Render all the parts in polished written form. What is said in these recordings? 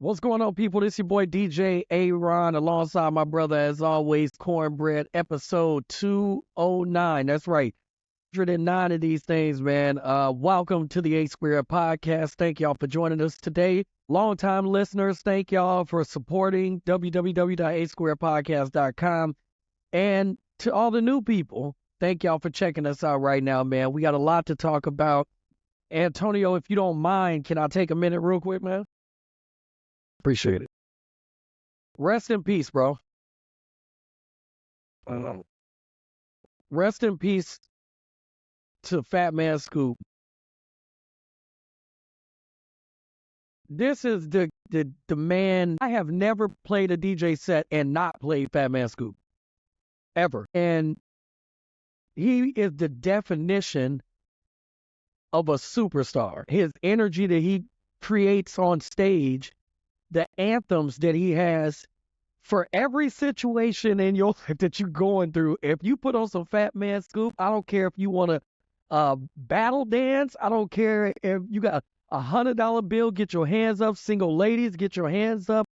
What's going on, people? This your boy DJ A-Ron alongside my brother, as always, Cornbread, episode 209. That's right, 109 of these things, man. Welcome to the A-Square podcast. Thank y'all for joining us today. Longtime listeners, thank y'all for supporting www.asquarepodcast.com. And to all the new people, thank y'all for checking us out right now, man. We got a lot to talk about. Antonio, if you don't mind, can I take a minute real quick, man? Appreciate it. Rest in peace, bro. Rest in peace to Fat Man Scoop. This is the man. I have never played a DJ set and not played Fat Man Scoop. Ever. And he is the definition of a superstar. His energy that he creates on stage, the anthems that he has for every situation in your life that you're going through. If you put on some Fat Man Scoop, I don't care if you want to battle dance. I don't care if you got a $100 bill, get your hands up. Single ladies, get your hands up.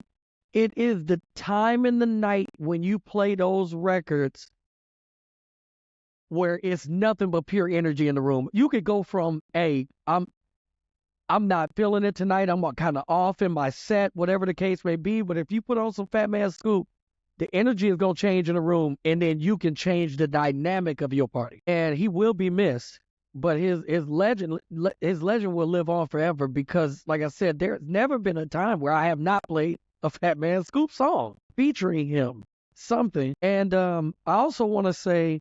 It is the time in the night when you play those records where it's nothing but pure energy in the room. You could go from, hey, I'm not feeling it tonight. I'm kind of off in my set, whatever the case may be. But if you put on some Fat Man Scoop, the energy is going to change in the room, and then you can change the dynamic of your party. And he will be missed, but his legend will live on forever because, like I said, there's never been a time where I have not played a Fat Man Scoop song featuring him, something. And I also want to say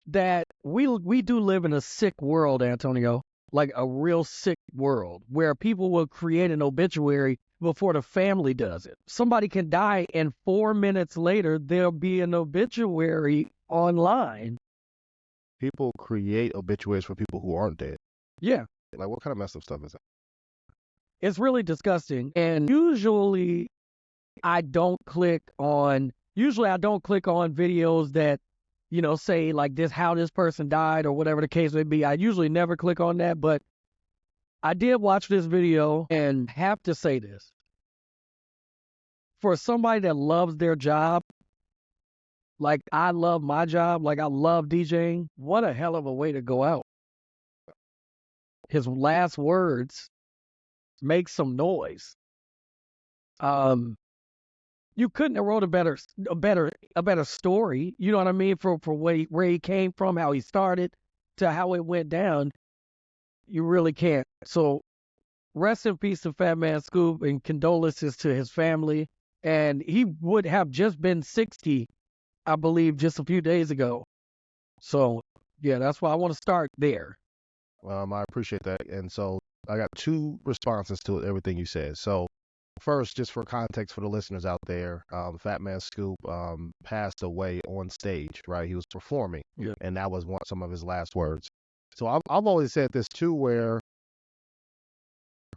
that we do live in a sick world, Antonio, like a real sick world where people will create an obituary before the family does it. Somebody can die and 4 minutes later there'll be an obituary online. People create obituaries for people who aren't dead. Yeah. Like, what kind of messed up stuff is that? It's really disgusting. And usually I don't click on videos that, you know, say like this, how this person died or whatever the case may be. I usually never click on that, but I did watch this video and have to say this. For somebody that loves their job, like I love my job, like I love DJing, what a hell of a way to go out. His last words, make some noise. You couldn't have wrote a better story. You know what I mean? For where he came from, how he started, to how it went down. You really can't. So, rest in peace to Fat Man Scoop, and condolences to his family. And he would have just been 60, I believe, just a few days ago. So, yeah, that's why I want to start there. I appreciate that. And so I got two responses to everything you said. So, first, just for context for the listeners out there, Fat Man Scoop passed away on stage, right? He was performing, and that was some of his last words. So I've always said this too, where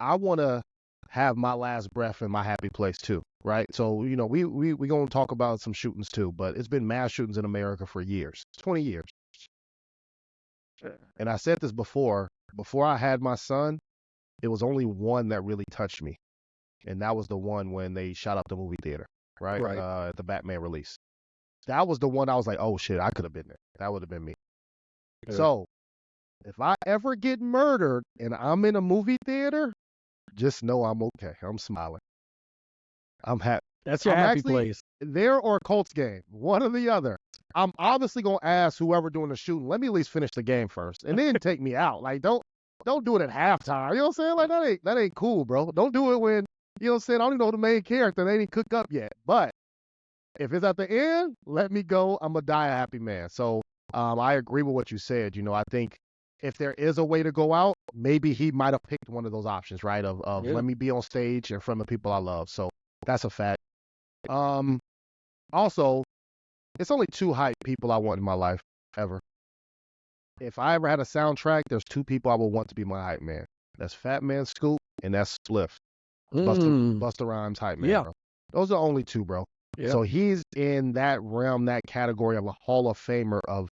I want to have my last breath in my happy place too, right? So, you know, we going to talk about some shootings too, but it's been mass shootings in America for years, 20 years. And I said this before I had my son, it was only one that really touched me. And that was the one when they shot up the movie theater, right? At the Batman release. That was the one I was like, oh shit, I could have been there. That would have been me. Yeah. So if I ever get murdered and I'm in a movie theater, just know I'm okay. I'm smiling. I'm happy. That's your happy place. There or Colts game, one or the other. I'm obviously gonna ask whoever doing the shooting, let me at least finish the game first, and then take me out. Like don't do it at halftime. You know what I'm saying? Like that ain't cool, bro. Don't do it when, you know what I'm saying, I don't even know the main character. They ain't cooked up yet. But if it's at the end, let me go. I'm going to die a happy man. So I agree with what you said. You know, I think if there is a way to go out, maybe he might have picked one of those options, right? Of let me be on stage in front of people I love. So that's a fact. Also, it's only two hype people I want in my life ever. If I ever had a soundtrack, there's two people I would want to be my hype man. That's Fat Man Scoop and that's Spliff. Busta Rhymes hype man, bro. Those are only two, bro. Yeah. So he's in that realm, that category of a Hall of Famer of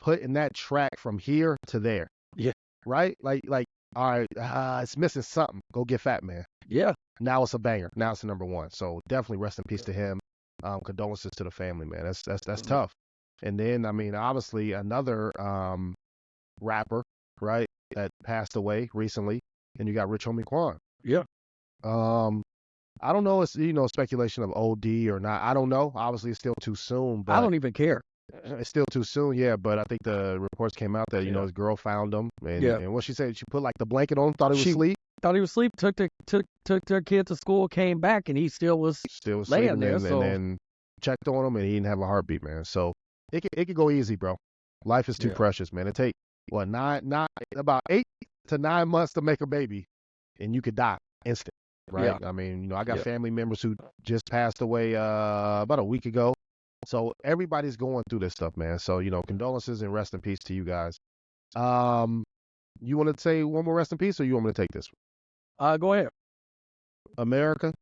putting that track from here to there. Yeah. Right? Like All right, it's missing something. Go get Fat Man. Yeah. Now it's a banger. Now it's the number one. So definitely rest in peace to him. Condolences to the family, man. That's tough. And then, I mean, obviously another rapper, right, that passed away recently. And you got Rich Homie Quan. Yeah. I don't know. It's speculation of OD or not. I don't know. Obviously, it's still too soon. But I don't even care. it's still too soon. Yeah, but I think the reports came out that his girl found him, and what she said, she put like the blanket on him, thought he was asleep. Thought he was asleep. Took their kid to school, came back, and he still was laying there. And then checked on him, and he didn't have a heartbeat, man. So it could go easy, bro. Life is too precious, man. It take about 8 to 9 months to make a baby, and you could die instant. Right. Yeah. I mean, I got family members who just passed away about a week ago. So everybody's going through this stuff, man. So, condolences and rest in peace to you guys. You want to say one more rest in peace, or you want me to take this one? Go ahead. America.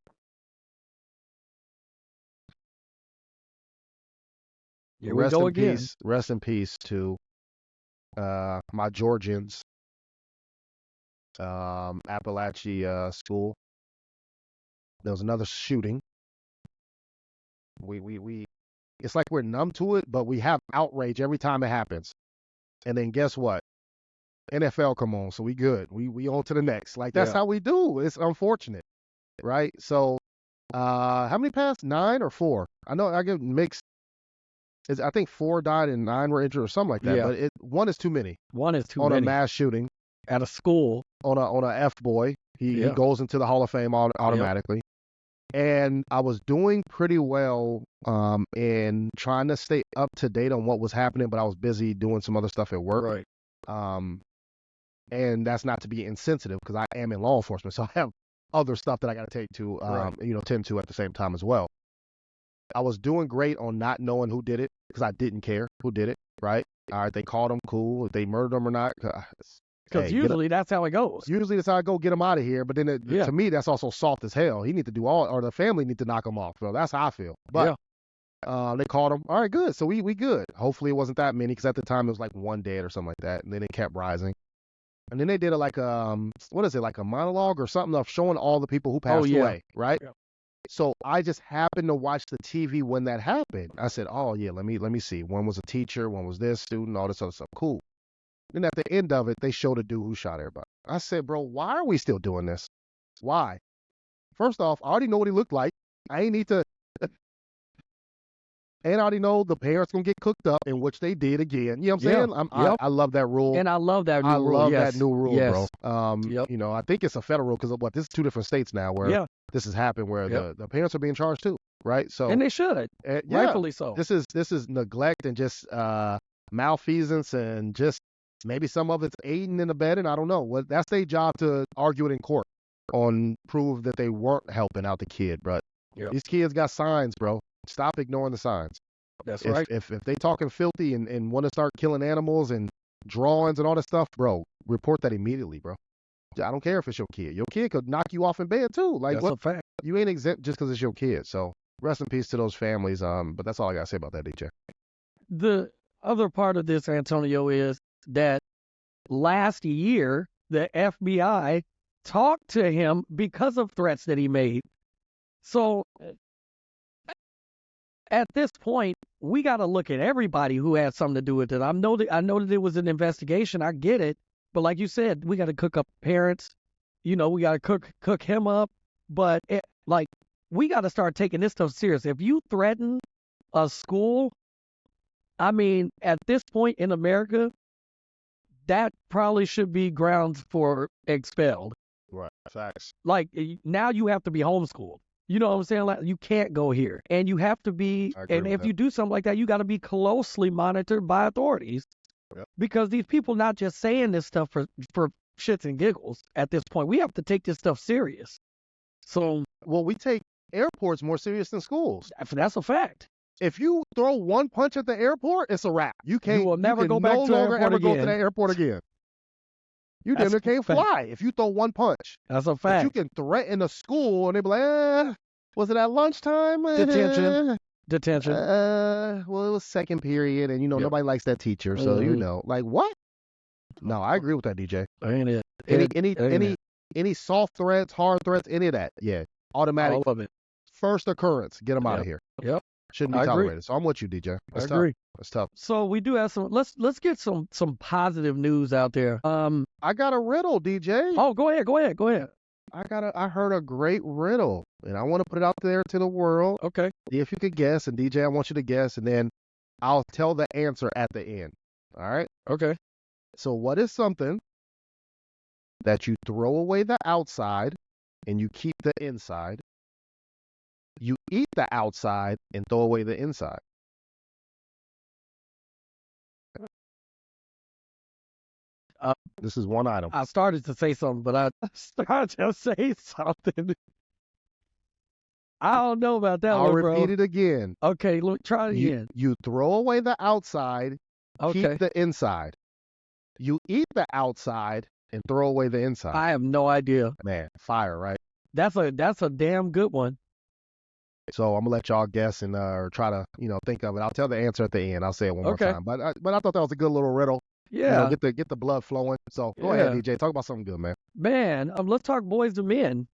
Here we go again. Rest in peace to my Georgians, Appalachia school. There was another shooting. We it's like we're numb to it, but we have outrage every time it happens. And then guess what? NFL come on, so we good. We on to the next. Like that's how we do. It's unfortunate, right? So, how many passed? 9 or 4? I know I get mixed. I think 4 died and 9 were injured or something like that. Yeah. But 1 is too many. 1 is too on many. A mass shooting at a school on a F boy. He goes into the Hall of Fame automatically. Yep. And I was doing pretty well in trying to stay up to date on what was happening, but I was busy doing some other stuff at work. Right. And that's not to be insensitive because I am in law enforcement, so I have other stuff that I got to take to, tend to at the same time as well. I was doing great on not knowing who did it because I didn't care who did it, right? All right, they caught him, cool. If they murdered him or not, because usually that's how it goes. Usually that's how I go, get him out of here. But then to me, that's also soft as hell. He need to do or the family need to knock him off. So that's how I feel. But they caught him. All right, good. So we good. Hopefully it wasn't that many because at the time it was like 1 dead or something like that. And then it kept rising. And then they did like a monologue or something of showing all the people who passed away, right? Yeah. So I just happened to watch the TV when that happened. I said, oh yeah, let me see. One was a teacher, one was this student, all this other stuff. Cool. Then at the end of it, they showed a dude who shot everybody. I said, bro, why are we still doing this? Why? First off, I already know what he looked like. I ain't need to. And I already know the parents going to get cooked up, in which they did again. You know what I'm saying? I love that rule. And I love that new rule. I love that new rule, bro. I think it's a federal because this is 2 different states now where this has happened where the parents are being charged too, right? So and they should. Rightfully so. This is neglect and just malfeasance and just maybe some of it's aiding and abetting. I don't know. That's their job to argue it in court on prove that they weren't helping out the kid. But these kids got signs, bro. Stop ignoring the signs. That's right. If they talking filthy and want to start killing animals and drawings and all that stuff, bro, report that immediately, bro. I don't care if it's your kid. Your kid could knock you off in bed too. Like that's a fact. You ain't exempt just because it's your kid. So rest in peace to those families. But that's all I gotta say about that, DJ. The other part of this, Antonio, is that last year the FBI talked to him because of threats that he made. So at this point, we got to look at everybody who had something to do with it. I know that it was an investigation. I get it. But like you said, we got to cook up parents. We got to cook him up. But we got to start taking this stuff serious. If you threaten a school, I mean, at this point in America, that probably should be grounds for expelled. Right. Facts. Like now you have to be homeschooled. You know what I'm saying? Like you can't go here, and you have to be. And if you do something like that, you got to be closely monitored by authorities, because these people not just saying this stuff for shits and giggles. At this point, we have to take this stuff serious. So, we take airports more serious than schools. That's a fact. If you throw one punch at the airport, it's a wrap. You will never go back to the airport ever again. Go to that airport again. You damn near can't fly if you throw one punch. That's a fact. But you can threaten a school and they be like, was it at lunchtime? Detention. Well, it was second period, and nobody likes that teacher, so like what? No, I agree with that, DJ. Ain't it? Any soft threats, hard threats, any of that. Yeah. Automatic. All of it. First occurrence. Get them out of Yep. here. Yep. Shouldn't be I agree. tolerated. So I'm with you, DJ. I That's tough. agree. That's tough. So we do have some. Let's get some positive news out there. I got a riddle, DJ. Oh, go ahead. I heard a great riddle, and I want to put it out there to the world. Okay. See if you could guess, and DJ, I want you to guess, and then I'll tell the answer at the end. All right? Okay. So what is something that you throw away the outside and you keep the inside? You eat the outside and throw away the inside. This is one item. I started to say something, but I started to say something. I don't know about that I'll one, bro. repeat it again. Okay, look, try it again. You throw away the outside, Okay. keep the inside. You eat the outside and throw away the inside. I have no idea. Man, fire, right? That's a damn good one. So I'm gonna let y'all guess and or try to think of it. I'll tell the answer at the end. I'll say it one more Okay. time. But I thought that was a good little riddle. Yeah. Get the blood flowing. So go ahead, DJ. Talk about something good, man. Man, let's talk Boys to Men.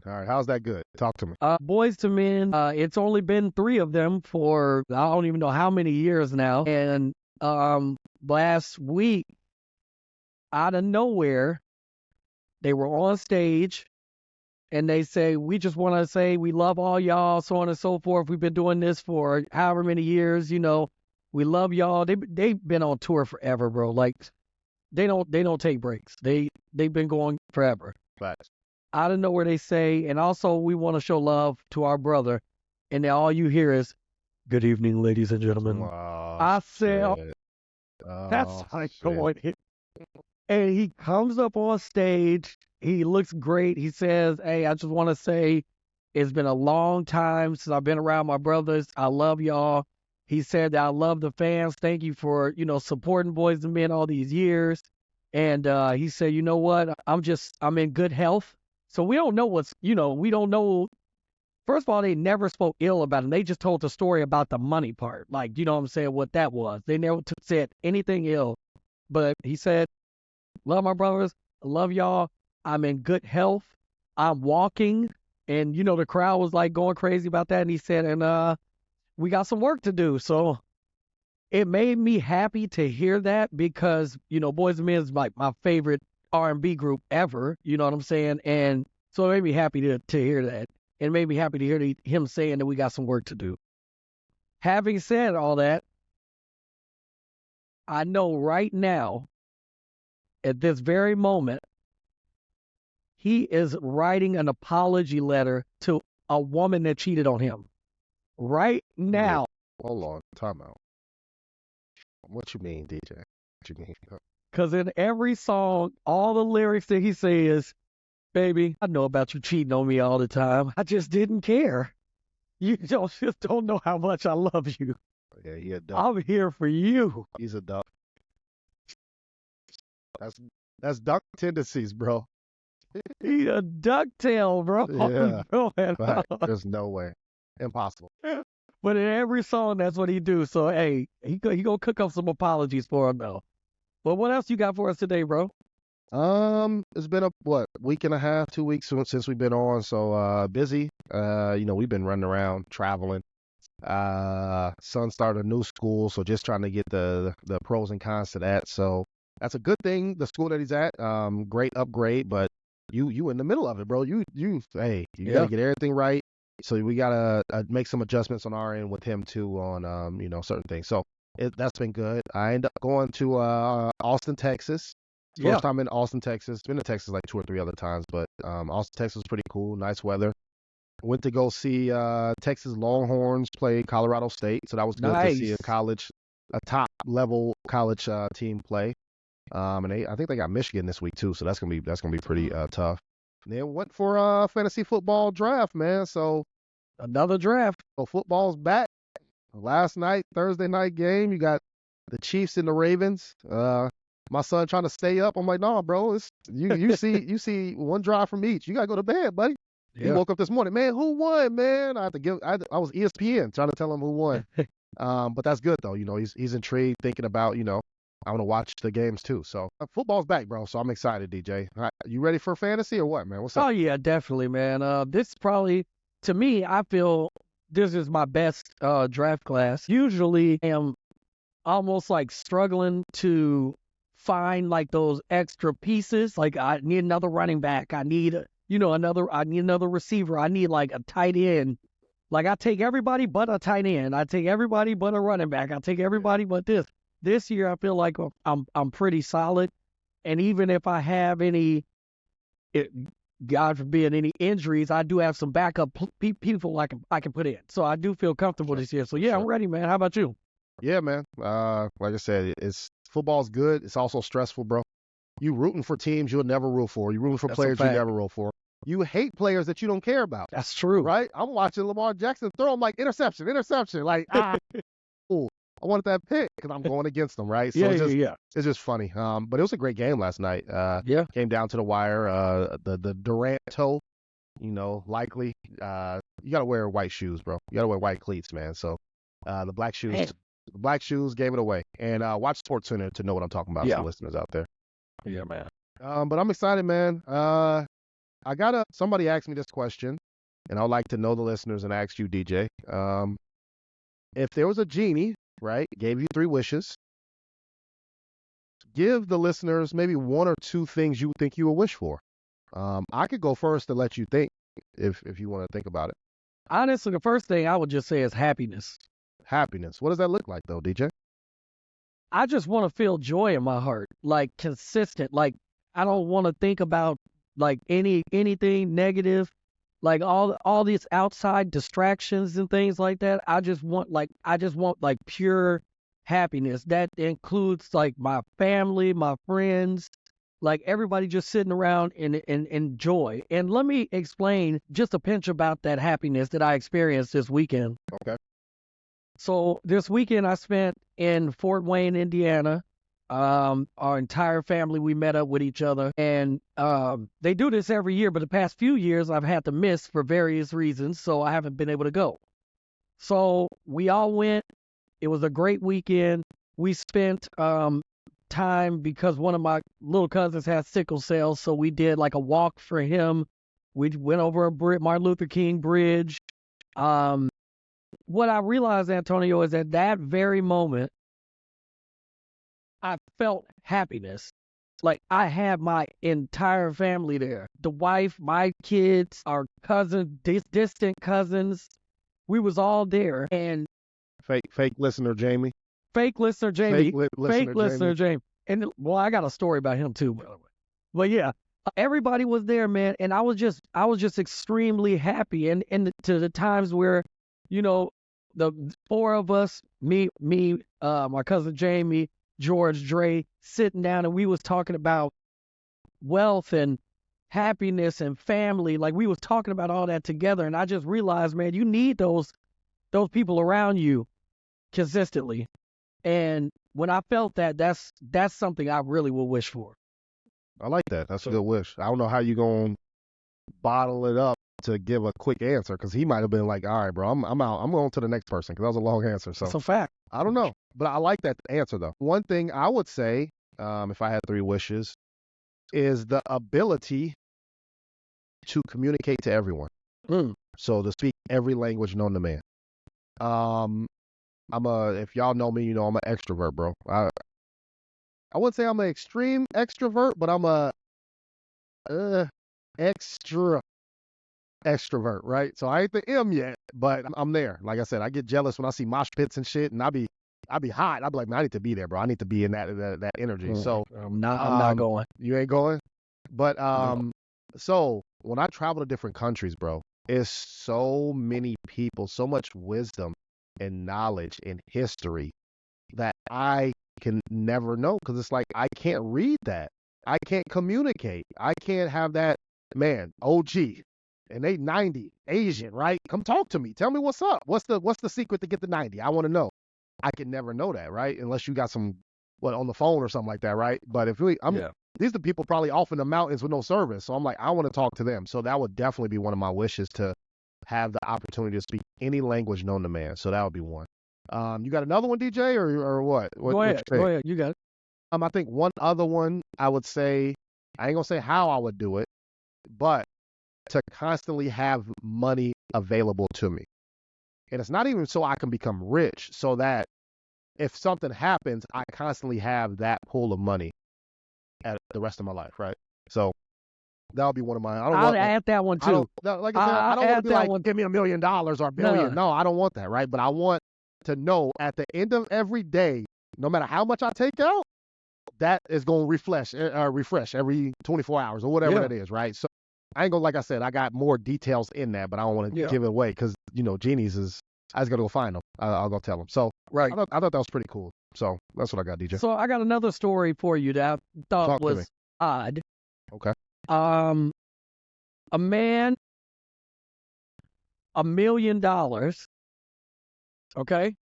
All right, how's that good? Talk to me. Boys to Men. It's only been 3 of them for I don't even know how many years now. And last week, out of nowhere, they were on stage. And they say, we just want to say we love all y'all, so on and so forth. We've been doing this for however many years, We love y'all. They've been on tour forever, bro. Like, they don't take breaks. They've been going forever. Right. Out of nowhere, they say, and also we want to show love to our brother. And then all you hear is, "Good evening, ladies and gentlemen." Oh, I said, shit. that's like shit. going. And he comes up on stage. He looks great. He says, "Hey, I just want to say it's been a long time since I've been around my brothers. I love y'all." He said that I love the fans. Thank you for, supporting Boys and Men all these years. And he said, you know what? I'm in good health. So we don't know we don't know. First of all, they never spoke ill about him. They just told the story about the money part. Like, you know what I'm saying, what that was. They never said anything ill. But he said, love my brothers. I love y'all. I'm in good health. I'm walking. And, the crowd was like going crazy about that. And he said, and we got some work to do. So it made me happy to hear that because, Boys and Men is like my favorite R&B group ever. You know what I'm saying? And so it made me happy to hear that. It made me happy to hear him saying that we got some work to do. Having said all that, I know right now, at this very moment, he is writing an apology letter to a woman that cheated on him. Right now. Hold on. Time out. What you mean, DJ? What you mean? Because in every song, all the lyrics that he says, "Baby, I know about you cheating on me all the time. I just didn't care. You just don't know how much I love you. Yeah, he a duck. I'm here for you." He's a duck. That's duck tendencies, bro. He a ducktail, bro. Yeah. Right. There's no way. Impossible. But in every song, that's what he do. So, hey, he gonna cook up some apologies for him, though. But what else you got for us today, bro? It's been a week and a half, 2 weeks since we've been on. So busy. We've been running around traveling. Son started a new school, so just trying to get the pros and cons to that. So that's a good thing. The school that he's at, great upgrade, but you in the middle of it, bro. You gotta get everything right. So we gotta make some adjustments on our end with him too on certain things. So that's been good. I ended up going to Austin, Texas. First time in Austin, Texas. Been to Texas like 2 or 3 other times, but Austin, Texas was pretty cool. Nice weather. Went to go see Texas Longhorns play Colorado State, so that was good to see a top level college team play. And I think they got Michigan this week too, so that's gonna be pretty tough. And then went for a fantasy football draft, man. So another draft. So football's back. Last night, Thursday night game, you got the Chiefs and the Ravens. My son trying to stay up. I'm like, nah, bro. You see one drive from each. You gotta go to bed, buddy. Yeah. He woke up this morning, man. Who won, man? I was ESPN trying to tell him who won. But that's good though. He's intrigued, thinking about I want to watch the games too. So football's back, bro. So I'm excited, DJ. All right, you ready for fantasy or what, man? What's up? Oh yeah, definitely, man. This probably, to me, I feel this is my best draft class. Usually, I am almost like struggling to find like those extra pieces. Like I need another running back. I need I need another receiver. I need like a tight end. Like I take everybody but a tight end. I take everybody but a running back. I take everybody but this. This year I feel like I'm pretty solid. And even if I have any, it, God forbid, any injuries, I do have some backup people I can put in. So I do feel comfortable this year. So yeah, I'm ready, man. How about you? Yeah, man. Like I said, it's football's good. It's also stressful, bro. You rooting for teams you'll never root for. You rooting for That's a players you fact. never root for. You hate players that you don't care about, That's true. right? I'm watching Lamar Jackson throw him like interception. Like, cool. I wanted that pick because I'm going against them, right? So Yeah. it's just funny. But it was a great game last night. Yeah. Came down to the wire. The Durant toe, likely. You gotta wear white shoes, bro. You gotta wear white cleats, man. So the black shoes, Man. the black shoes gave it away. And watch SportsCenter to know what I'm talking about. Yeah. For listeners out there. Yeah, man. But I'm excited, man. Somebody asked me this question, and I'd like to know the listeners and ask you, DJ. If there was a genie, right, gave you 3 wishes, give the listeners maybe 1 or 2 things you think you would wish for. I could go first to let you think if you want to think about it. Honestly, the first thing I would just say is happiness. Happiness. What does that look like, though, DJ? I just want to feel joy in my heart, like consistent. Like I don't want to think about like anything negative, like all these outside distractions and things like that. I just want like pure happiness. That includes like my family, my friends, like everybody just sitting around and joy. And let me explain just a pinch about that happiness that I experienced this weekend. Okay. So this weekend I spent in Fort Wayne, Indiana. Our entire family, we met up with each other, and they do this every year, but the past few years I've had to miss for various reasons, so I haven't been able to go. So we all went. It was a great weekend. We spent time because one of my little cousins has sickle cell, so we did like a walk for him. We went over Martin Luther King Bridge. What I realized, Antonio, is at that very moment, I felt happiness. Like I had my entire family there. The wife, my kids, our cousins, distant cousins. We was all there. And Fake listener Jamie. fake listener Jamie. Fake listener Jamie. And well, I got a story about him too, by the way. But yeah, everybody was there, man. And I was just extremely happy. And to the times where, the 4 of us, me, my cousin Jamie, George, Dre, sitting down, and we was talking about wealth and happiness and family. Like we was talking about all that together, and I just realized, man, you need those people around you consistently. And when I felt that, that's something I really will wish for. I like that. That's a good wish. I don't know how you gonna bottle it up to give a quick answer, because he might have been like, all right, bro, I'm out. I'm going to the next person, because that was a long answer. So It's a fact. I don't know, but I like that answer though. One thing I would say, if I had 3 wishes, is the ability to communicate to everyone. So to speak every language known to man. If y'all know me, I'm an extrovert, bro. I wouldn't say I'm an extreme extrovert, but I'm a extrovert, right? So I ain't the M yet, but I'm there. Like I said, I get jealous when I see mosh pits and shit, and I be hot. I be like, man, I need to be there, bro. I need to be in that energy. So I'm not going. You ain't going? But No. so when I travel to different countries, bro, it's so many people, so much wisdom and knowledge and history that I can never know, because it's like I can't read that. I can't communicate. I can't have that, man, OG. And they 90, Asian, right? Come talk to me. Tell me what's up. What's the secret to get the 90? I want to know. I can never know that, right? Unless you got some, on the phone or something like that, right? But if these are the people probably off in the mountains with no service. So I'm like, I want to talk to them. So that would definitely be one of my wishes, to have the opportunity to speak any language known to man. So that would be one. You got another one, DJ, or what? Go ahead. You got it. I think one other one I would say, I ain't gonna say how I would do it, but to constantly have money available to me. And it's not even so I can become rich, so that if something happens, I constantly have that pool of money at the rest of my life, right? So that'll be one of mine. I don't I'll want, add that one I too. don't, like I said, I I'll don't want to add be that like, one. give me $1 million or $1 billion. No, I don't want that, right? But I want to know at the end of every day, no matter how much I take out, that is going to refresh every 24 hours or whatever Yeah. that is, right? So I ain't gonna, like I said, I got more details in that, but I don't want to Yeah. give it away because, genies I just got to go find them. I'll go tell them. So Right. I thought that was pretty cool. So that's what I got, DJ. So I got another story for you that I thought Talk to me. was odd. Okay. A man, $1 million. Okay.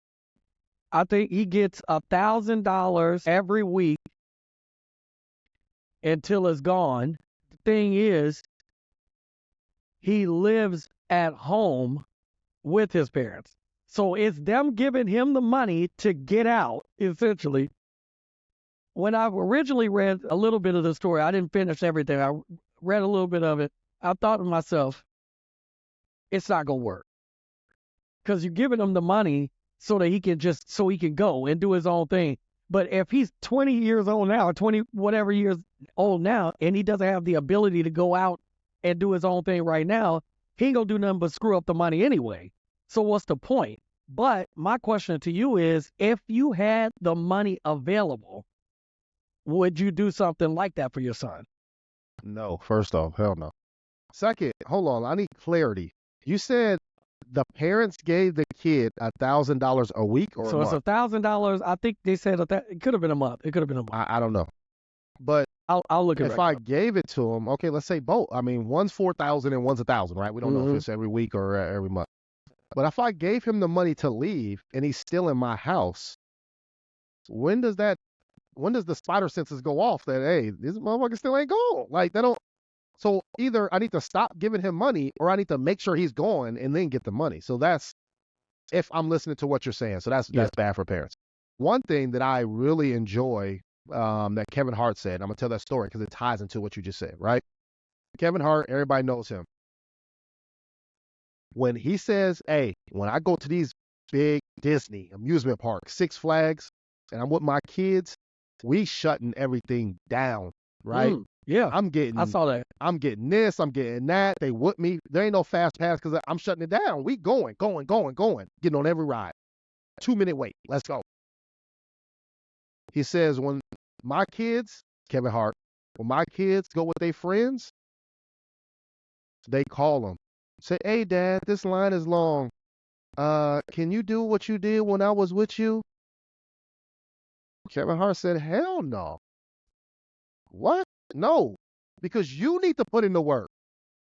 I think he gets $1,000 every week until it's gone. The thing is, he lives at home with his parents. So it's them giving him the money to get out, essentially. When I originally read a little bit of the story, I didn't finish everything. I read a little bit of it. I thought to myself, it's not going to work. Because you're giving him the money so that he can go and do his own thing. But if he's 20 years old now, or 20 whatever years old now, and he doesn't have the ability to go out and do his own thing right now, he ain't going to do nothing but screw up the money anyway. So what's the point? But my question to you is, if you had the money available, would you do something like that for your son? No, first off, hell no. Second, hold on, I need clarity. You said the parents gave the kid $1,000 a week or So a it's month? $1,000. I think they said that it could have been a month. It could have been a month. I don't know. But I'll look at it. if I gave it to him, okay, let's say both. I mean, one's 4,000 and one's 1,000, right? We don't know if it's every week or every month. But if I gave him the money to leave and he's still in my house, when does the spider senses go off that, hey, this motherfucker still ain't gone? Like, they don't. So either I need to stop giving him money or I need to make sure he's gone and then get the money. So that's if I'm listening to what you're saying. So that's bad for parents. One thing that I really enjoy that Kevin Hart said, I'm going to tell that story because it ties into what you just said, right? Kevin Hart, everybody knows him. When he says, hey, when I go to these big Disney amusement parks, Six Flags, and I'm with my kids, we shutting everything down, right? Yeah, I saw that. I'm getting this, I'm getting that. They with me. There ain't no fast pass because I'm shutting it down. We going. Getting on every ride. 2-minute wait. Let's go. He says, when my kids, Kevin Hart, when my kids go with their friends, they call them. Say, hey, Dad, this line is long. Can you do what you did when I was with you? Kevin Hart said, hell no. What? No, because you need to put in the work.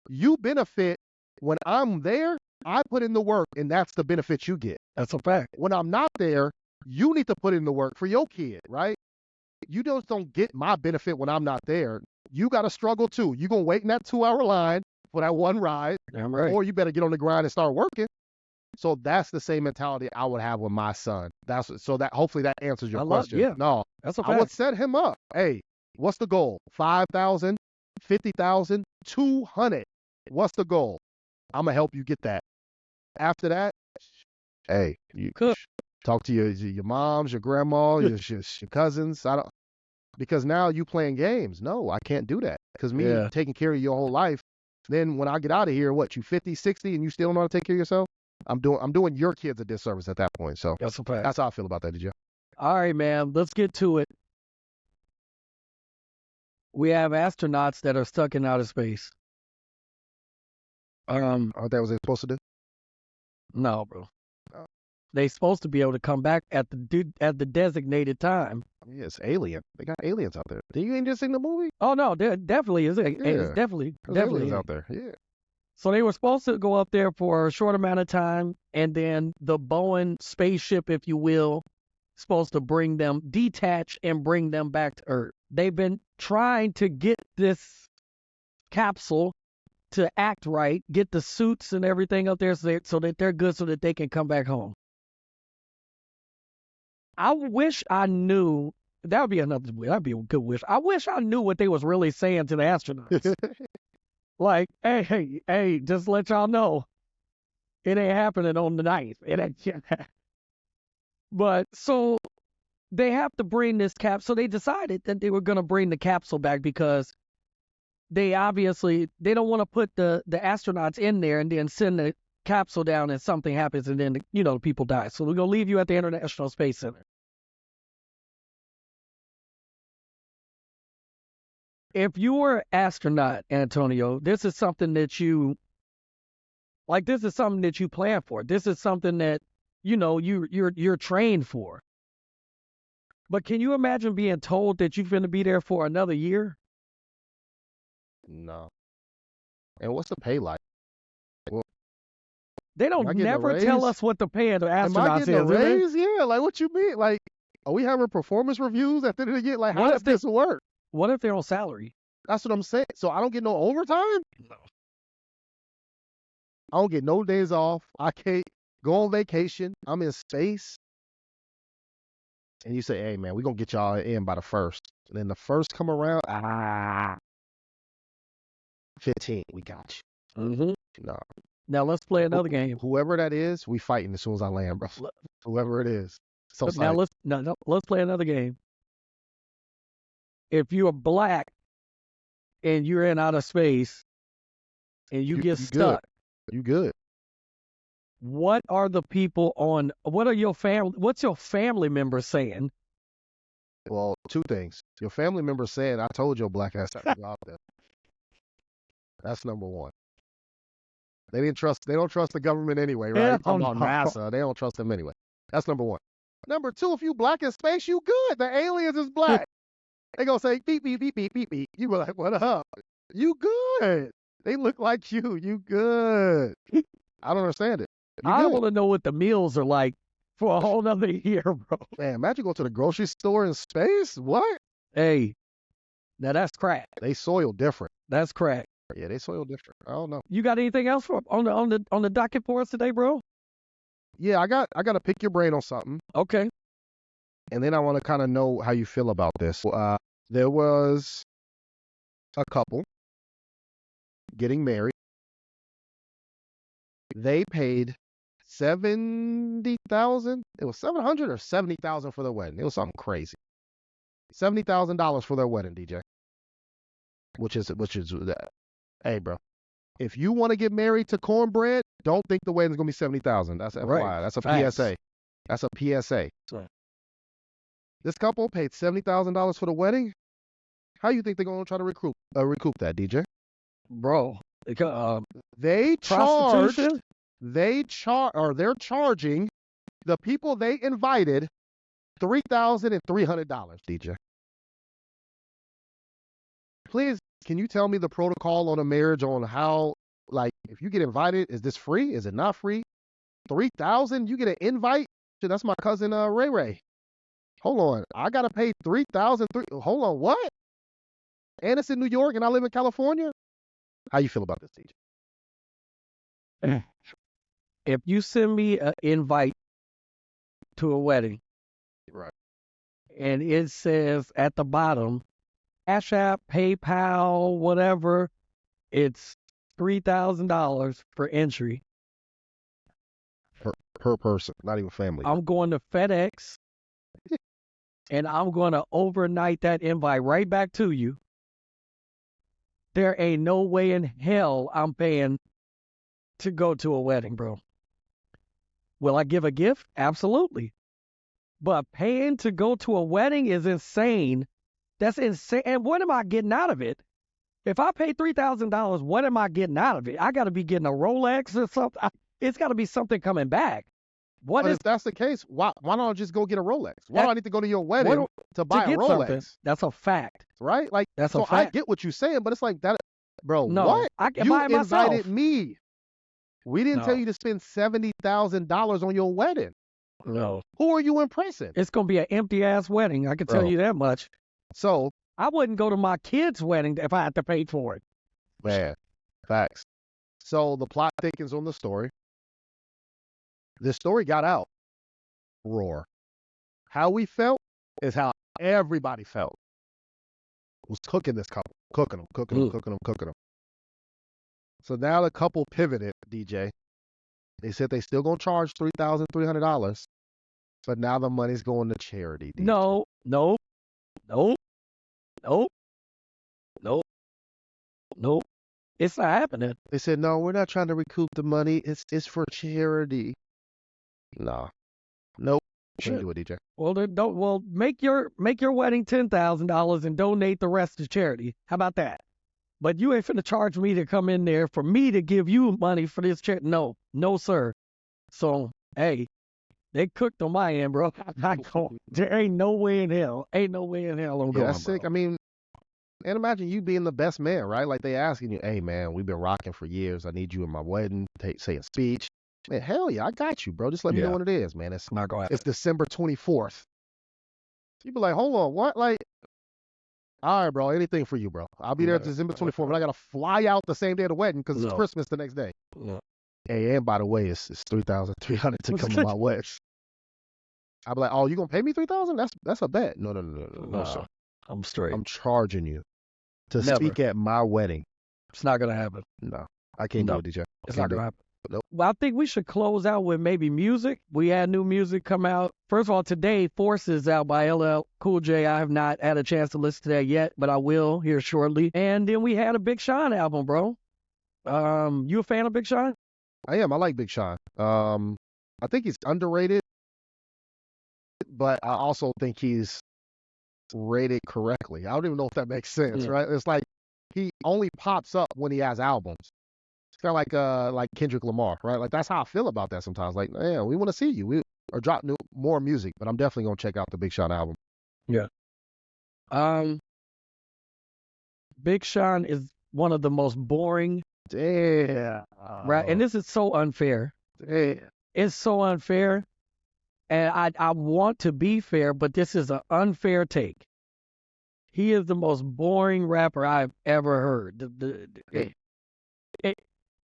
You benefit when I'm there. I put in the work, and that's the benefit you get. that's a fact. When I'm not there, you need to put in the work for your kid, right? You just don't get my benefit when I'm not there. You got to struggle too. You're going to wait in that 2-hour line for that one ride, Damn right. or you better get on the grind and start working. So that's the same mentality I would have with my son. Hopefully that answers your question. Yeah. No, That's a I would fact. set him up. Hey, what's the goal? 5,000, 50,000, 200. What's the goal? I'm gonna help you get that. After that, hey, you Cook. talk to your moms, your grandma, your cousins. Because now you playing games. No, I can't do that. Because me taking care of your whole life. Then when I get out of here, what, you 50, 60, and you still don't know how to take care of yourself? I'm doing your kids a disservice at that point. So That's a fact. that's how I feel about that, did you? All right, man. Let's get to it. We have astronauts that are stuck in outer space. Aren't that what they're supposed to do? No, bro. Oh. They supposed to be able to come back at the designated time. Yeah, it's alien. They got aliens out there. You ain't just seen the movie? Oh no, there definitely is. It's definitely aliens out there. Yeah. So they were supposed to go up there for a short amount of time, and then the Boeing spaceship, if you will, supposed to bring them, detach and bring them back to Earth. They've been trying to get this capsule to act right, get the suits and everything up there so that they're good so that they can come back home. I wish I knew That would be another. That'd be a good wish. I wish I knew what they was really saying to the astronauts. Like, hey, just let y'all know, it ain't happening on the 9th. It ain't. But so they have to bring this cap. So they decided that they were gonna bring the capsule back because they don't want to put the astronauts in there and then send the capsule down and something happens and then the people die. So we're gonna leave you at the International Space Center. If you were an astronaut, Antonio, this is something that you plan for. This is something that you're trained for. But can you imagine being told that you're going to be there for another year? No. And what's the pay like? Well, they don't never tell us what the pay of the astronauts is. Am I getting a raise? Yeah, like what you mean? Like, are we having performance reviews at the end of the year? Like, how does this work? What if they're on salary? That's what I'm saying. So I don't get no overtime? No. I don't get no days off. I can't go on vacation. I'm in space. And you say, hey, man, we're going to get y'all in by the 1st. And then the 1st come around, 15, we got you. Mm-hmm. No. Now let's play another game. Whoever that is, we fighting as soon as I land, bro. Whoever it is. So now let's play another game. If you're black and you're in outer space and you get stuck, you good. What are the people on? What's your family member saying? Well, 2 things. Your family member saying, I told your black ass to go out there. That's number 1. They don't trust the government anyway, right? Yeah, I'm on NASA. They don't trust them anyway. That's number 1. Number 2, if you black in space, you good. The aliens is black. They gonna say beep beep beep beep beep beep. You be like, what up? You good. They look like you. You good. I don't understand it. I want to know what the meals are like for a whole nother year, bro. Man, imagine going to the grocery store in space. What? Hey, now that's crack. They soil different. That's crack. Yeah, they soil different. I don't know. You got anything else on the docket for us today, bro? Yeah, I got to pick your brain on something. Okay. And then I want to kind of know how you feel about this. There was a couple getting married. They paid $70,000. It was $700 or $70,000 for their wedding. It was something crazy. $70,000 for their wedding, DJ. Which is hey, bro. If you want to get married to Cornbread, don't think the wedding's gonna be $70,000. That's FYI. Right. That's a Facts. PSA. That's a PSA. Sorry. This couple paid $70,000 for the wedding. How you think they're gonna try to recoup that, DJ? Bro, they're charging the people they invited $3,300, DJ. Please, can you tell me the protocol on a marriage on how, like, if you get invited, is this free? Is it not free? $3,000, you get an invite? Shit, that's my cousin Ray Ray. Hold on, I gotta pay $3,000. Hold on, what? And it's in New York, and I live in California. How you feel about this, DJ? If you send me an invite to a wedding, right, and it says at the bottom, Cash App, PayPal, whatever, it's $3,000 for entry. Per person, not even family. I'm going to FedEx, and I'm going to overnight that invite right back to you. There ain't no way in hell I'm paying to go to a wedding, bro. Will I give a gift? Absolutely. But paying to go to a wedding is insane. That's insane. And what am I getting out of it? If I pay $3,000, what am I getting out of it? I got to be getting a Rolex or something. It's got to be something coming back. If that's the case, why don't I just go get a Rolex? Why do I need to go to your wedding to buy a Rolex? Something. That's a fact. Right? Like, that's a fact. I get what you're saying, but it's like that, bro. No, what? You invited me. We didn't tell you to spend $70,000 on your wedding. No. Who are you impressing? It's gonna be an empty ass wedding. I can tell you that much. So I wouldn't go to my kid's wedding if I had to pay for it. Man, facts. So the plot thickens on the story. This story got out. Roar. How we felt is how everybody felt was cooking this couple, cooking them, cooking them, Mm. cooking them, cooking them. So now the couple pivoted, DJ. They said they still gonna charge $3,300, but now the money's going to charity, DJ. No, no, no, no, no, no. It's not happening. They said, no, we're not trying to recoup the money. It's for charity. Nah. Nope. Can't do it, DJ. Well, then don't. Well, make your wedding $10,000 and donate the rest to charity. How about that? But you ain't finna charge me to come in there for me to give you money for this charity. No, no, sir. So, hey, they cooked on my end, bro. I'm not going. There ain't no way in hell. Ain't no way in hell I'm going, That's sick. bro. I mean, and imagine you being the best man, right? Like they asking you, hey, man, we've been rocking for years. I need you in my wedding. Say a speech. Man, hell yeah, I got you, bro. Just let me know when it is, man. It's not going to happen. It's December 24th. You be like, hold on, what? Like, all right, bro, anything for you, bro. I'll be there December 24th, but I got to fly out the same day of the wedding because it's Christmas the next day. No. Hey, and by the way, it's $3,300 to come to my wedding. I'll be like, oh, you going to pay me $3,000? That's a bet. No, sir. I'm straight. I'm charging you to speak at my wedding. It's not going to happen. No, I can't do it, DJ. It's not going to happen. Nope. Well, I think we should close out with maybe music. We had new music come out. First of all, today, Forces out by LL Cool J. I have not had a chance to listen to that yet, but I will here shortly. And then we had a Big Sean album, bro. You a fan of Big Sean? I am. I like Big Sean. I think he's underrated, but I also think he's rated correctly. I don't even know if that makes sense, right? It's like he only pops up when he has albums. It's kind of like Kendrick Lamar, right? Like that's how I feel about that sometimes. Like, yeah, we want to see you, or drop more music, but I'm definitely gonna check out the Big Sean album. Yeah. Big Sean is one of the most boring. Damn. Right, and this is so unfair. Damn. It's so unfair, and I want to be fair, but this is an unfair take. He is the most boring rapper I've ever heard.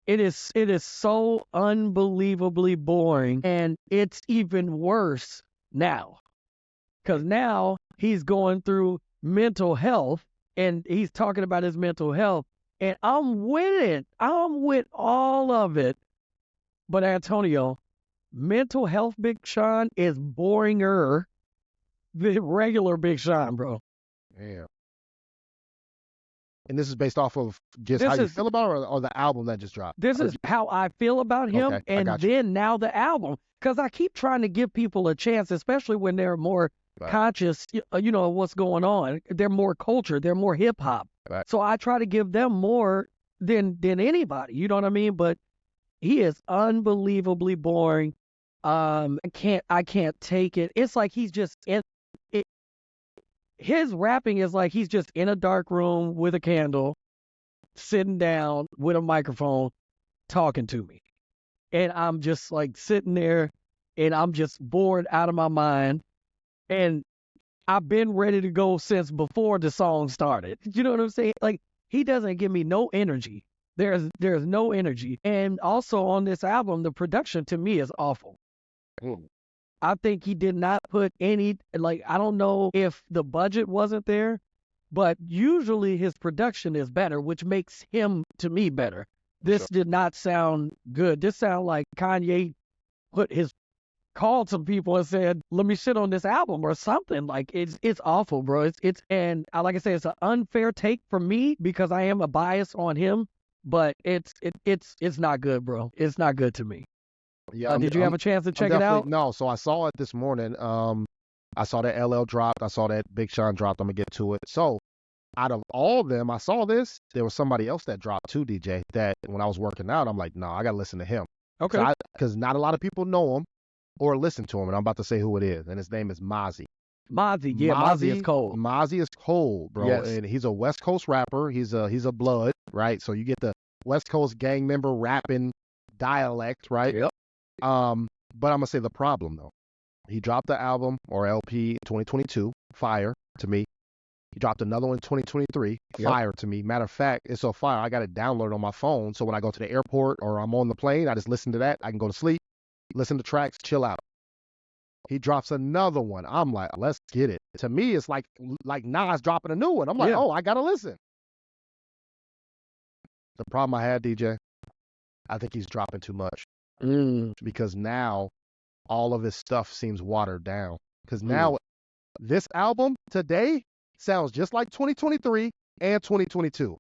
It is so unbelievably boring, and it's even worse now, because now he's going through mental health, and he's talking about his mental health, and I'm with it. I'm with all of it. But Antonio, mental health Big Sean is boringer than regular Big Sean, bro. Damn. And this is based off of just how you feel about it, or the album that just dropped? This is how I feel about him, Okay, and then now the album. Because I keep trying to give people a chance, especially when they're more conscious, of what's going on. They're more culture. They're more hip-hop. Right. So I try to give them more than anybody. You know what I mean? But he is unbelievably boring. I can't take it. It's like he's just his rapping is like he's just in a dark room with a candle, sitting down with a microphone, talking to me. And I'm just like sitting there, and I'm just bored out of my mind. And I've been ready to go since before the song started. You know what I'm saying? Like, he doesn't give me no energy. There's no energy. And also on this album, the production to me is awful. I think he did not put any, I don't know if the budget wasn't there, but usually his production is better, which makes him, to me, better. This did not sound good. This sounded like Kanye called some people and said, let me sit on this album or something. Like, it's awful, bro. And like I said, it's an unfair take for me because I am a bias on him, but it's not good, bro. It's not good to me. Yeah. Did you have a chance to check it out? No. So I saw it this morning. I saw that LL dropped. I saw that Big Sean dropped. I'm gonna get to it. So out of all of them, I saw this. There was somebody else that dropped too, DJ. That when I was working out, I'm like, no, I gotta listen to him. Okay. Because not a lot of people know him or listen to him, and I'm about to say who it is, and his name is Mozzie. Mozzie, yeah, Mozzie is cold. Mozzie is cold, bro. Yes. And he's a West Coast rapper. He's a blood, right? So you get the West Coast gang member rapping dialect, right? Yep. But I'm gonna say the problem though. He dropped the album or LP in 2022, fire to me. He dropped another one in 2023, fire to me. Matter of fact, it's so fire, I got it downloaded on my phone. So when I go to the airport or I'm on the plane, I just listen to that. I can go to sleep, listen to tracks, chill out. He drops another one. I'm like, let's get it. To me, it's like Nas dropping a new one. I'm like, Yeah. oh, I gotta listen. The problem I had, DJ, I think he's dropping too much because now all of his stuff seems watered down. Because now this album today sounds just like 2023 and 2022.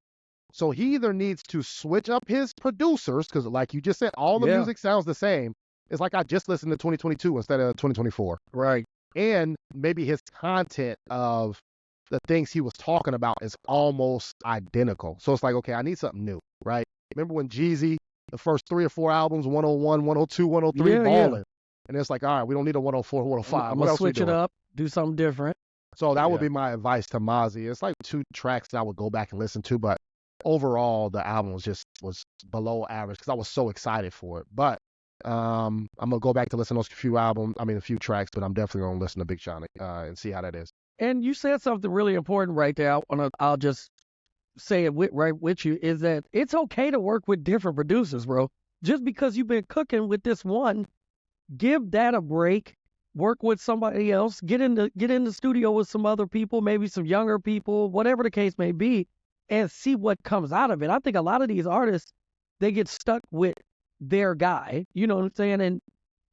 So he either needs to switch up his producers, because like you just said, all the music sounds the same. It's like I just listened to 2022 instead of 2024. Right. And maybe his content of the things he was talking about is almost identical. So it's like, okay, I need something new, right? Remember when Jeezy, the first 3 or 4 albums, 101, 102, 103, balling. And it's like, all right, we don't need a 104, 105. I'm going to switch it up, do something different. So that would be my advice to Mozzie. It's like 2 tracks that I would go back and listen to, but overall the album was below average because I was so excited for it. But I'm going to go back to listen to a few tracks, but I'm definitely going to listen to Big Sean and see how that is. And you said something really important right there. I'll just say it right with you, is that it's okay to work with different producers, bro. Just because you've been cooking with this one, give that a break. Work with somebody else. Get in the studio with some other people, maybe some younger people, whatever the case may be, and see what comes out of it. I think a lot of these artists, they get stuck with their guy. You know what I'm saying? And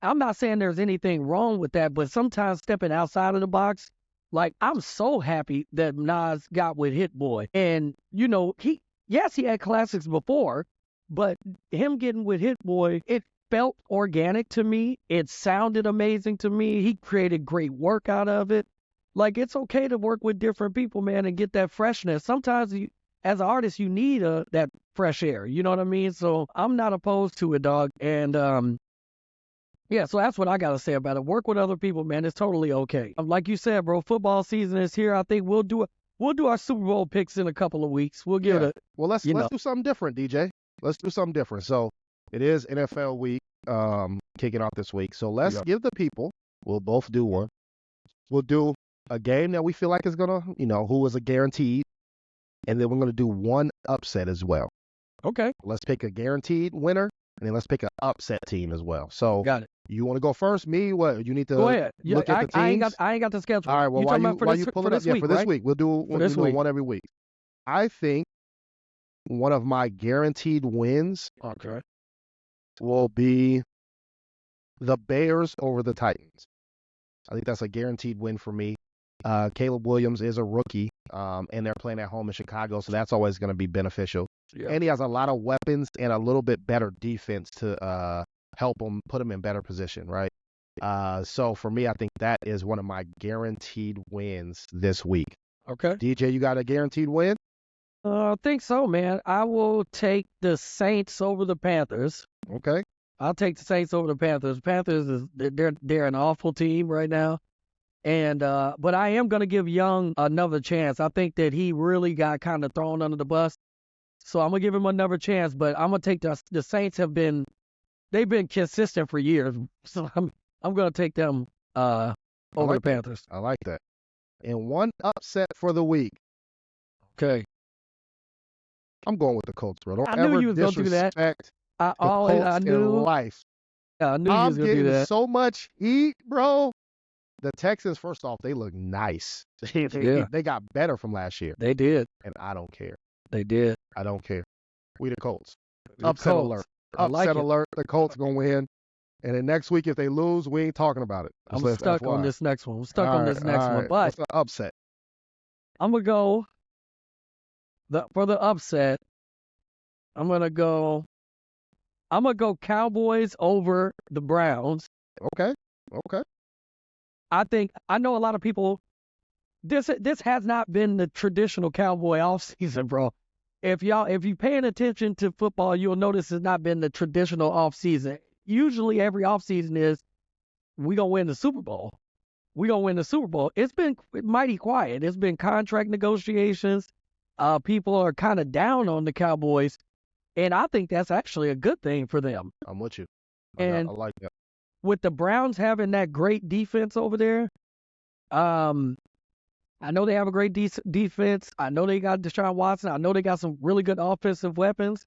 I'm not saying there's anything wrong with that, but sometimes stepping outside of the box, like I'm so happy that Nas got with Hit Boy. And, you know, he had classics before, but him getting with Hit Boy, it felt organic to me. It sounded amazing to me. He created great work out of it. Like, it's okay to work with different people, man, and get that freshness. Sometimes as an artist, you need that fresh air. You know what I mean? So I'm not opposed to it, dog. And so that's what I got to say about it. Work with other people, man. It's totally okay. Like you said, bro, football season is here. I think we'll do our Super Bowl picks in a couple of weeks. We'll give it. Well, let's do something different, DJ. Let's do something different. So it is NFL week, kicking off this week. So let's give the people. We'll both do one. We'll do a game that we feel like is gonna, who is a guaranteed, and then we're gonna do one upset as well. Okay. Let's pick a guaranteed winner, and then let's pick an upset team as well. So got it. You want to go first? Me? What? You need to go ahead. Look at the teams? I ain't got the schedule. All right. Well, while you pull it up, for this week, we'll do one every week. I think one of my guaranteed wins will be the Bears over the Titans. I think that's a guaranteed win for me. Caleb Williams is a rookie, and they're playing at home in Chicago, so that's always going to be beneficial. Yeah. And he has a lot of weapons and a little bit better defense to help him, put him in better position, right? So for me, I think that is one of my guaranteed wins this week. Okay. DJ, you got a guaranteed win? I think so, man. I will take the Saints over the Panthers. Okay. I'll take the Saints over the Panthers. Panthers they're an awful team right now. And but I am going to give Young another chance. I think that he really got kind of thrown under the bus. So I'm going to give him another chance, but I'm going to take the Saints they've been consistent for years. So I'm going to take them over the Panthers. I like that. And one upset for the week. Okay. I'm going with the Colts, bro. Don't I knew you was going to do that. I knew. In life. Yeah, I knew you was going to do that. I'm getting so much heat, bro. The Texans, first off, they look nice. They got better from last year. They did. And I don't care. They did. I don't care. We the Colts. Upset alert. Upset alert. The Colts going to win. And then next week, if they lose, we ain't talking about it. I'm stuck on this next one. But what's the upset? I'm going to go for the upset. I'm going to go Cowboys over the Browns. Okay. I know a lot of people, this has not been the traditional Cowboy offseason, bro. If you paying attention to football, you'll notice it's not been the traditional offseason. Usually every offseason is, we going to win the Super Bowl. It's been mighty quiet. It's been contract negotiations. People are kind of down on the Cowboys. And I think that's actually a good thing for them. I'm with you. I like that. With the Browns having that great defense over there, I know they have a great defense. I know they got Deshaun Watson. I know they got some really good offensive weapons.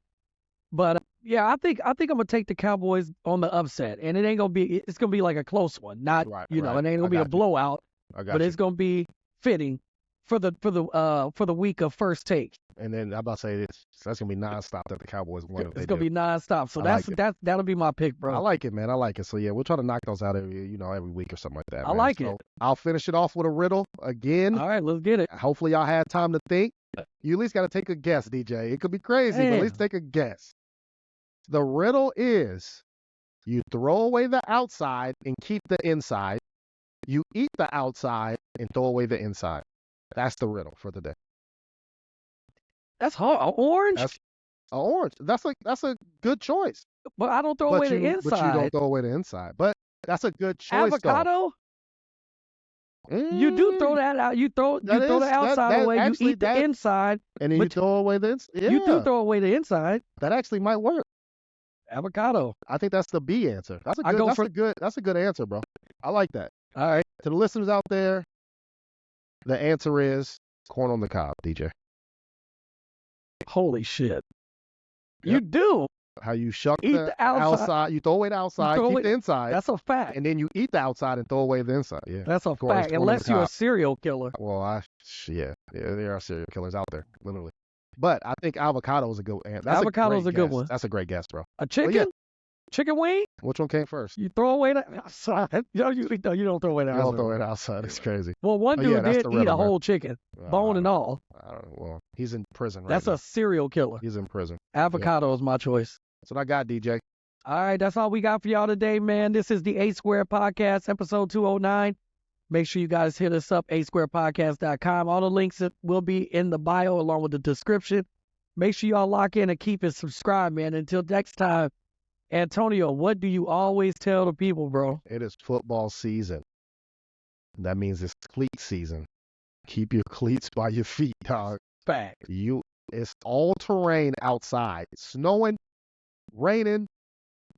But Yeah, I think I'm gonna take the Cowboys on the upset, and it ain't gonna be. It's gonna be like a close one, not Right, it ain't right. gonna I be a got you. blowout, I got but you. it's gonna be fitting for the week of first take. And then I'm about to say this. That's gonna be nonstop that the Cowboys win if they It's gonna do. be nonstop. So I like it. that'll be my pick, I bro. like it, man. I like it. So yeah, we'll try to knock those out every week or something like that. I Man. like So it. I'll finish it off with a riddle again. All right, let's get it. Hopefully y'all had time to think. You at least got to take a guess, DJ. It could be crazy, but at least take a guess. The riddle is: you throw away the outside and keep the inside. You eat the outside and throw away the inside. That's the riddle for the day. That's hard. Orange, That's orange. That's a good choice. but I don't throw away the But you inside. don't throw away the inside. But that's a good choice, Avocado. though. You do throw that out. You throw the outside away. Actually, you eat the inside, and then you throw away the inside. Yeah, you do throw away the inside. that actually might work. Avocado. I think that's the B answer. That's a good answer, bro. I like that. All right. To the listeners out there, the answer is corn on the cob, DJ. Holy shit. Yep. You do. How you shuck Eat the outside, you throw away the outside, keep the inside, That's a fact. and then you eat the outside and throw away the inside. Yeah, That's a corn fact. on the Unless you're a cob. serial killer. Well, yeah, there are serial killers out there, literally. But I think avocado is a good answer. Avocado's a good one. That's a great guess, bro. A chicken? yeah. Chicken wing? Which one came first? You throw away the outside. You don't throw away the You outside. don't throw it outside. It's crazy. Well, one Oh, dude yeah, that's did the eat riddle, a man. whole chicken, bone and all. I don't know. Well, he's in prison right That's now. a serial killer. He's in prison. Avocado is my choice. That's what I got, DJ. All right, that's all we got for y'all today, man. This is the A Square Podcast, episode 209. Make sure you guys hit us up, asquarepodcast.com. All the links will be in the bio along with the description. Make sure y'all lock in and keep it subscribed, man. Until next time, Antonio, what do you always tell the people, bro? It is football season. That means it's cleat season. Keep your cleats by your feet, dog. Fact. It's all terrain outside. Snowing, raining,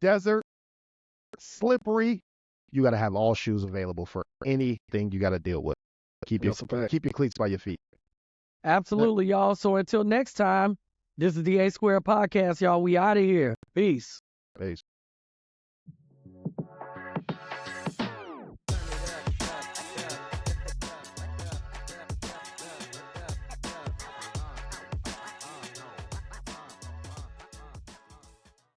desert, slippery. You got to have all shoes available for anything you got to deal with. Keep your cleats by your feet. Absolutely, y'all. So until next time, this is the A Square Podcast, y'all. We out of here. Peace. Peace.